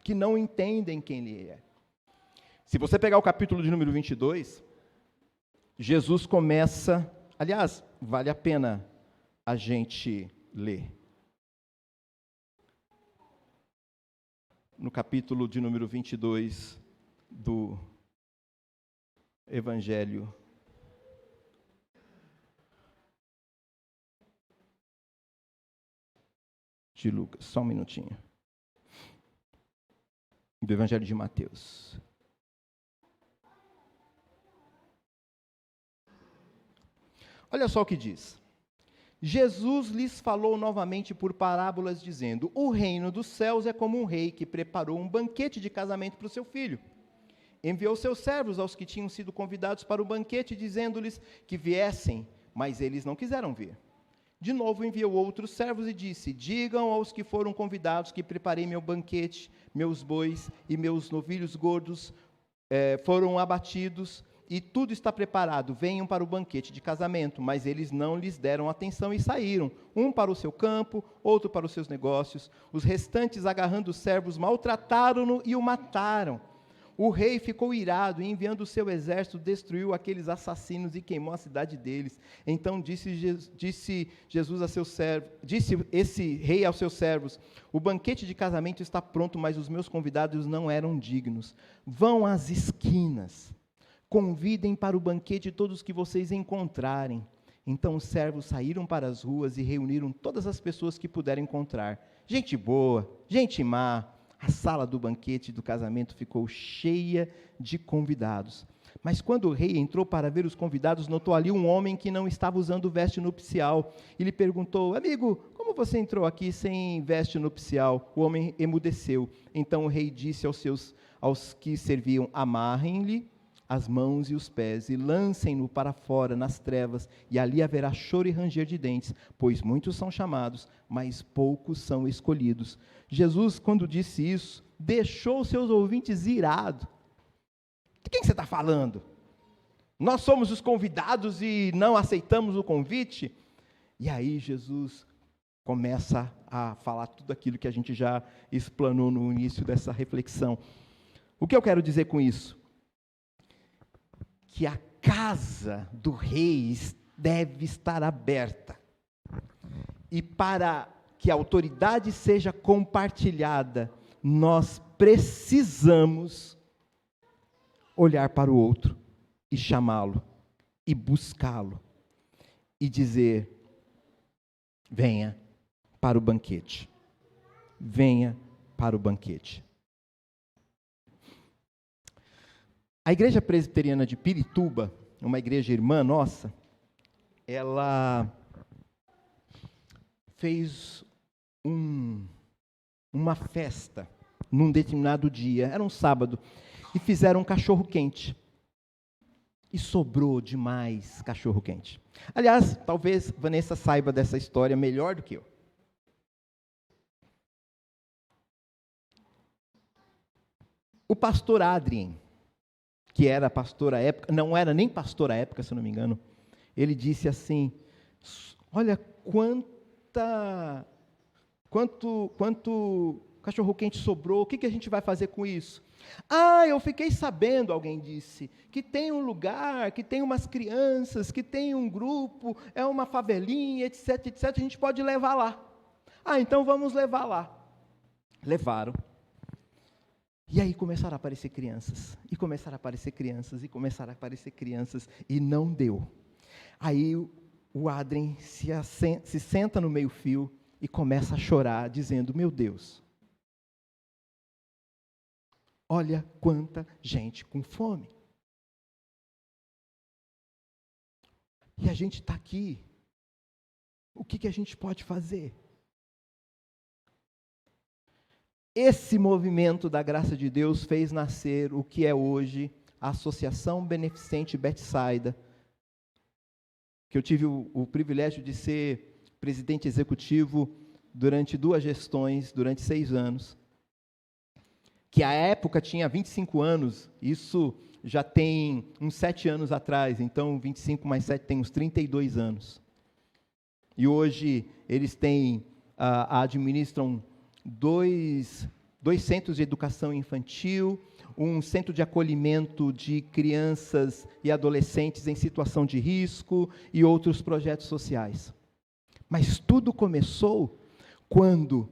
que não entendem quem Ele é. Se você pegar o capítulo de número 22, Jesus começa, aliás, vale a pena a gente ler. No capítulo de número 22 do Evangelho de Lucas, só um minutinho. Do Evangelho de Mateus. Olha só o que diz. Jesus lhes falou novamente por parábolas, dizendo, o reino dos céus é como um rei que preparou um banquete de casamento para o seu filho. Enviou seus servos aos que tinham sido convidados para o banquete, dizendo-lhes que viessem, mas eles não quiseram vir. De novo enviou outros servos e disse, digam aos que foram convidados que preparei meu banquete, meus bois e meus novilhos gordos foram abatidos, e tudo está preparado, venham para o banquete de casamento. Mas eles não lhes deram atenção e saíram, um para o seu campo, outro para os seus negócios. Os restantes, agarrando os servos, maltrataram-no e o mataram. O rei ficou irado e, enviando o seu exército, destruiu aqueles assassinos e queimou a cidade deles. Então disse esse rei aos seus servos: o banquete de casamento está pronto, mas os meus convidados não eram dignos. Vão às esquinas, convidem para o banquete todos que vocês encontrarem. Então os servos saíram para as ruas e reuniram todas as pessoas que puderam encontrar. Gente boa, gente má. A sala do banquete do casamento ficou cheia de convidados. Mas quando o rei entrou para ver os convidados, notou ali um homem que não estava usando veste nupcial. E lhe perguntou: amigo, como você entrou aqui sem veste nupcial? O homem emudeceu. Então o rei disse aos que serviam: amarrem-lhe as mãos e os pés e lancem-no para fora nas trevas, e ali haverá choro e ranger de dentes, pois muitos são chamados, mas poucos são escolhidos. Jesus, quando disse isso, deixou seus ouvintes irados. De quem você está falando? Nós somos os convidados e não aceitamos o convite? E aí Jesus começa a falar tudo aquilo que a gente já explanou no início dessa reflexão. O que eu quero dizer com isso? Que a casa do rei deve estar aberta. E para que a autoridade seja compartilhada, nós precisamos olhar para o outro e chamá-lo, e buscá-lo, e dizer: venha para o banquete, venha para o banquete. A Igreja Presbiteriana de Pirituba, uma igreja irmã nossa, ela fez uma festa num determinado dia, era um sábado, e fizeram um cachorro-quente. E sobrou demais cachorro-quente. Aliás, talvez Vanessa saiba dessa história melhor do que eu. O pastor Adrien, que era pastor à época, não era nem pastor à época, se eu não me engano, ele disse assim: olha quanto cachorro-quente sobrou, o que a gente vai fazer com isso? Ah, eu fiquei sabendo, alguém disse, que tem um lugar, que tem umas crianças, que tem um grupo, é uma favelinha, etc, etc, a gente pode levar lá. Ah, então vamos levar lá. Levaram. E aí começaram a aparecer crianças, e começaram a aparecer crianças, e começaram a aparecer crianças, e não deu. Aí o Adrien se senta no meio-fio e começa a chorar, dizendo: meu Deus, olha quanta gente com fome. E a gente está aqui, o que a gente pode fazer? Esse movimento da graça de Deus fez nascer o que é hoje a Associação Beneficente Betsaida, que eu tive o privilégio de ser presidente executivo durante 2 gestões, durante 6 anos, que à época tinha 25 anos, isso já tem uns 7 anos atrás, então 25 mais 7 tem uns 32 anos. E hoje eles administram 2 centros de educação infantil, um centro de acolhimento de crianças e adolescentes em situação de risco e outros projetos sociais. Mas tudo começou quando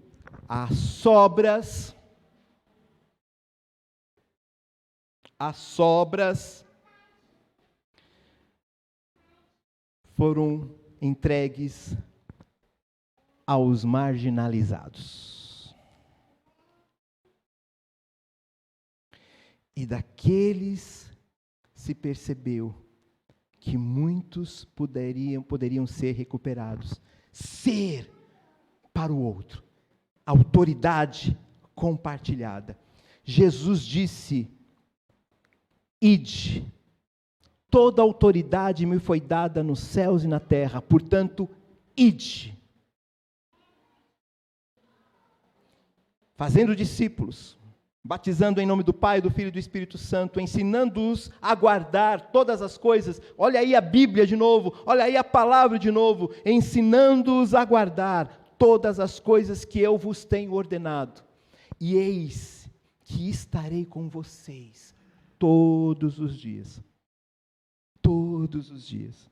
as sobras foram entregues aos marginalizados. E daqueles se percebeu que muitos poderiam ser recuperados. Ser para o outro. Autoridade compartilhada. Jesus disse: ide, toda autoridade me foi dada nos céus e na terra, portanto, ide. Fazendo discípulos, batizando em nome do Pai, do Filho e do Espírito Santo, ensinando-os a guardar todas as coisas. Olha aí a Bíblia de novo, olha aí a palavra de novo, ensinando-os a guardar todas as coisas que eu vos tenho ordenado. E eis que estarei com vocês todos os dias. Todos os dias.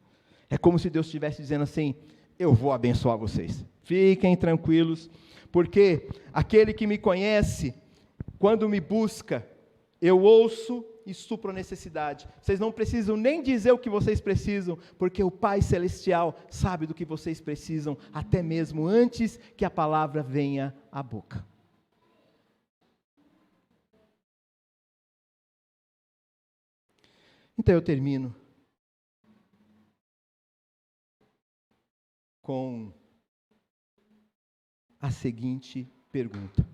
É como se Deus estivesse dizendo assim: eu vou abençoar vocês. Fiquem tranquilos, porque aquele que me conhece, quando me busca, eu ouço e supro a necessidade. Vocês não precisam nem dizer o que vocês precisam, porque o Pai Celestial sabe do que vocês precisam, até mesmo antes que a palavra venha à boca. Então eu termino com a seguinte pergunta.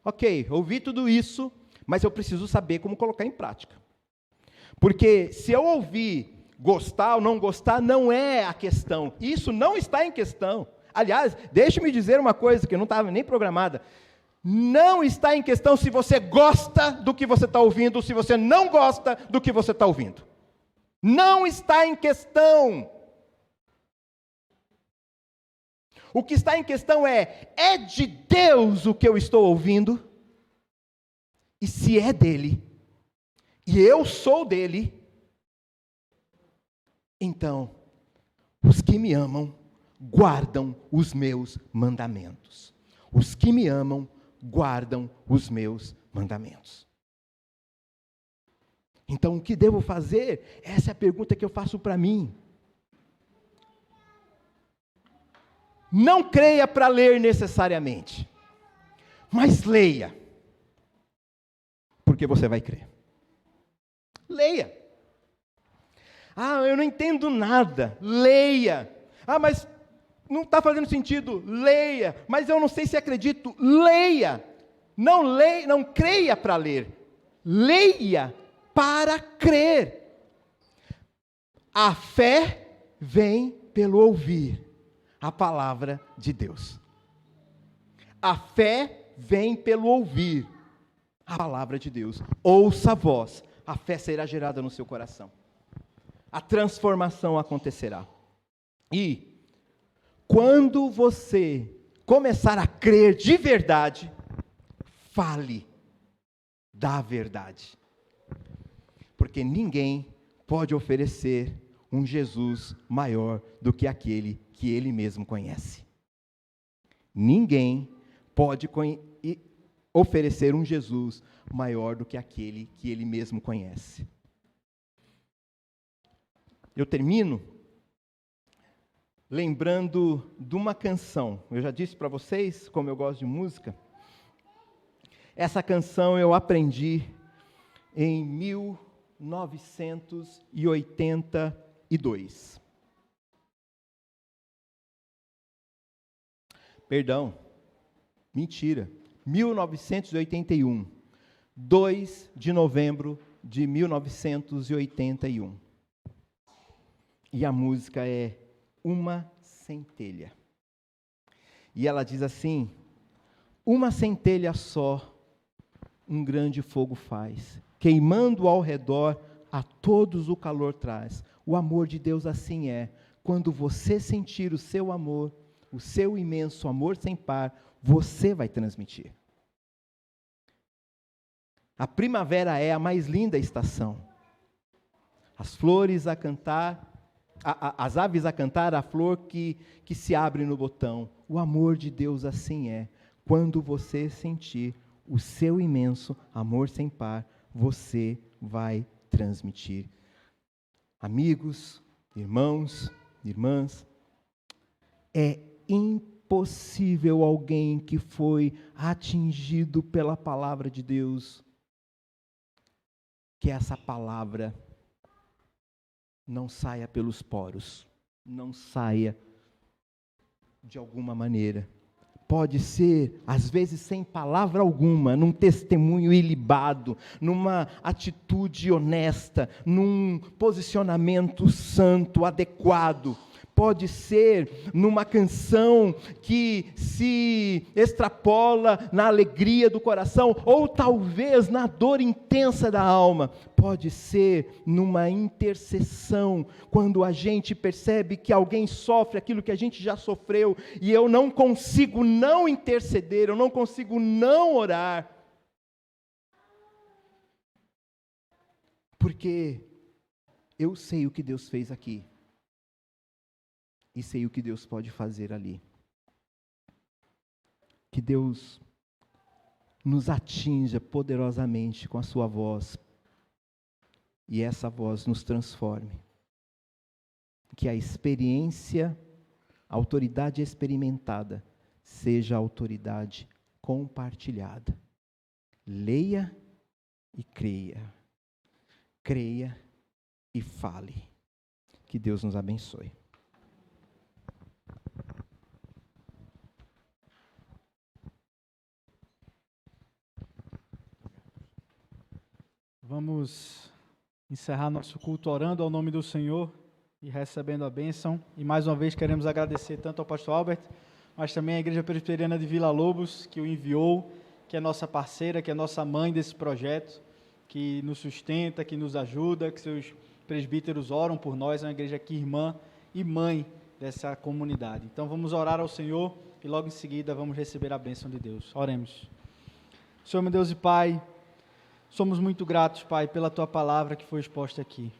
Ok, ouvi tudo isso, mas eu preciso saber como colocar em prática. Porque se eu ouvir, gostar ou não gostar, não é a questão. Isso não está em questão. Aliás, deixe-me dizer uma coisa que não estava nem programada. Não está em questão se você gosta do que você está ouvindo, ou se você não gosta do que você está ouvindo. Não está em questão. O que está em questão é de Deus o que eu estou ouvindo? E se é dele, e eu sou dele, então, os que me amam, guardam os meus mandamentos. Os que me amam, guardam os meus mandamentos. Então, o que devo fazer? Essa é a pergunta que eu faço para mim. Não creia para ler necessariamente, mas leia, porque você vai crer. Leia. Ah, eu não entendo nada. Leia. Ah, mas não está fazendo sentido. Leia. Mas eu não sei se acredito. Leia. Não creia para ler. Leia para crer. A fé vem pelo ouvir a palavra de Deus. A fé vem pelo ouvir a palavra de Deus. Ouça a voz, a fé será gerada no seu coração. A transformação acontecerá. E quando você começar a crer de verdade, fale da verdade. Porque ninguém pode oferecer um Jesus maior do que aquele que ele mesmo conhece. Ninguém pode oferecer um Jesus maior do que aquele que ele mesmo conhece. Eu termino lembrando de uma canção. Eu já disse para vocês como eu gosto de música. Essa canção eu aprendi em 1982. Perdão, mentira. 1981. 2 de novembro de 1981. E a música é Uma Centelha. E ela diz assim: uma centelha só, um grande fogo faz, queimando ao redor, a todos o calor traz. O amor de Deus assim é. Quando você sentir o seu amor, o seu imenso amor sem par, você vai transmitir. A primavera é a mais linda estação. As flores a cantar, as aves a cantar, a flor que se abre no botão. O amor de Deus assim é. Quando você sentir o seu imenso amor sem par, você vai transmitir. Amigos, irmãos, irmãs, é impossível alguém que foi atingido pela palavra de Deus, que essa palavra não saia pelos poros, não saia de alguma maneira. Pode ser, às vezes, sem palavra alguma, num testemunho ilibado, numa atitude honesta, num posicionamento santo, adequado. pode ser numa canção que se extrapola na alegria do coração, ou talvez na dor intensa da alma. Pode ser numa intercessão, quando a gente percebe que alguém sofre aquilo que a gente já sofreu, e eu não consigo não interceder, eu não consigo não orar, porque eu sei o que Deus fez aqui, e sei o que Deus pode fazer ali. Que Deus nos atinja poderosamente com a sua voz, e essa voz nos transforme. Que a experiência, a autoridade experimentada, seja a autoridade compartilhada. Leia e creia. Creia e fale. Que Deus nos abençoe. Vamos encerrar nosso culto orando ao nome do Senhor e recebendo a bênção. E mais uma vez queremos agradecer tanto ao pastor Albert, mas também à Igreja Presbiteriana de Vila Lobos, que o enviou, que é nossa parceira, que é nossa mãe desse projeto, que nos sustenta, que nos ajuda, que seus presbíteros oram por nós, é uma igreja que irmã e mãe dessa comunidade. Então vamos orar ao Senhor e logo em seguida vamos receber a bênção de Deus. Oremos. Senhor, meu Deus e Pai, somos muito gratos, Pai, pela Tua palavra que foi exposta aqui.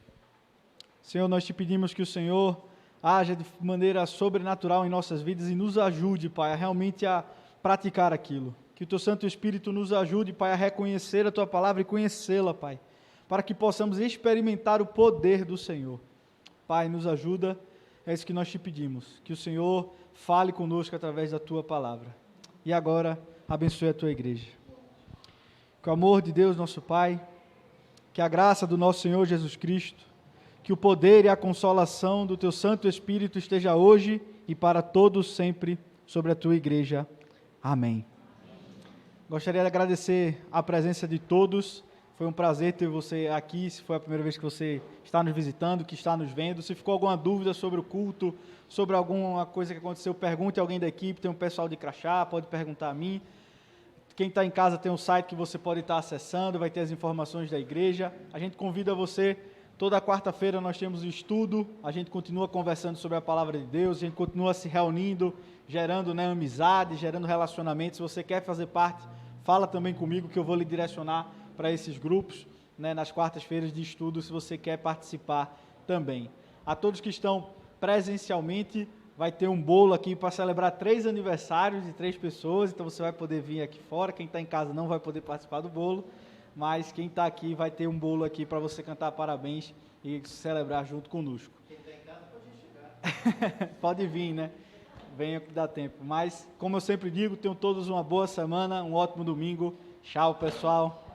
Senhor, nós te pedimos que o Senhor haja de maneira sobrenatural em nossas vidas e nos ajude, Pai, a realmente a praticar aquilo. Que o Teu Santo Espírito nos ajude, Pai, a reconhecer a Tua palavra e conhecê-la, Pai, para que possamos experimentar o poder do Senhor. Pai, nos ajuda, é isso que nós te pedimos, que o Senhor fale conosco através da Tua palavra. E agora, abençoe a Tua igreja. Que o amor de Deus, nosso Pai, que a graça do nosso Senhor Jesus Cristo, que o poder e a consolação do Teu Santo Espírito esteja hoje e para todos sempre sobre a Tua igreja. Amém. Gostaria de agradecer a presença de todos. Foi um prazer ter você aqui, se foi a primeira vez que você está nos visitando, que está nos vendo. Se ficou alguma dúvida sobre o culto, sobre alguma coisa que aconteceu, pergunte a alguém da equipe, tem um pessoal de crachá, pode perguntar a mim. Quem está em casa tem um site que você pode estar acessando, vai ter as informações da igreja. A gente convida você, toda quarta-feira nós temos um estudo, a gente continua conversando sobre a palavra de Deus, a gente continua se reunindo, gerando amizade, gerando relacionamento. Se você quer fazer parte, fala também comigo que eu vou lhe direcionar para esses grupos, nas quartas-feiras de estudo, se você quer participar também. A todos que estão presencialmente, vai ter um bolo aqui para celebrar 3 aniversários de 3 pessoas, então você vai poder vir aqui fora. Quem está em casa não vai poder participar do bolo, mas quem está aqui vai ter um bolo aqui para você cantar parabéns e celebrar junto conosco. Quem está em casa pode chegar. Pode vir, né? Venha que dá tempo. Mas, como eu sempre digo, tenham todos uma boa semana, um ótimo domingo. Tchau, pessoal.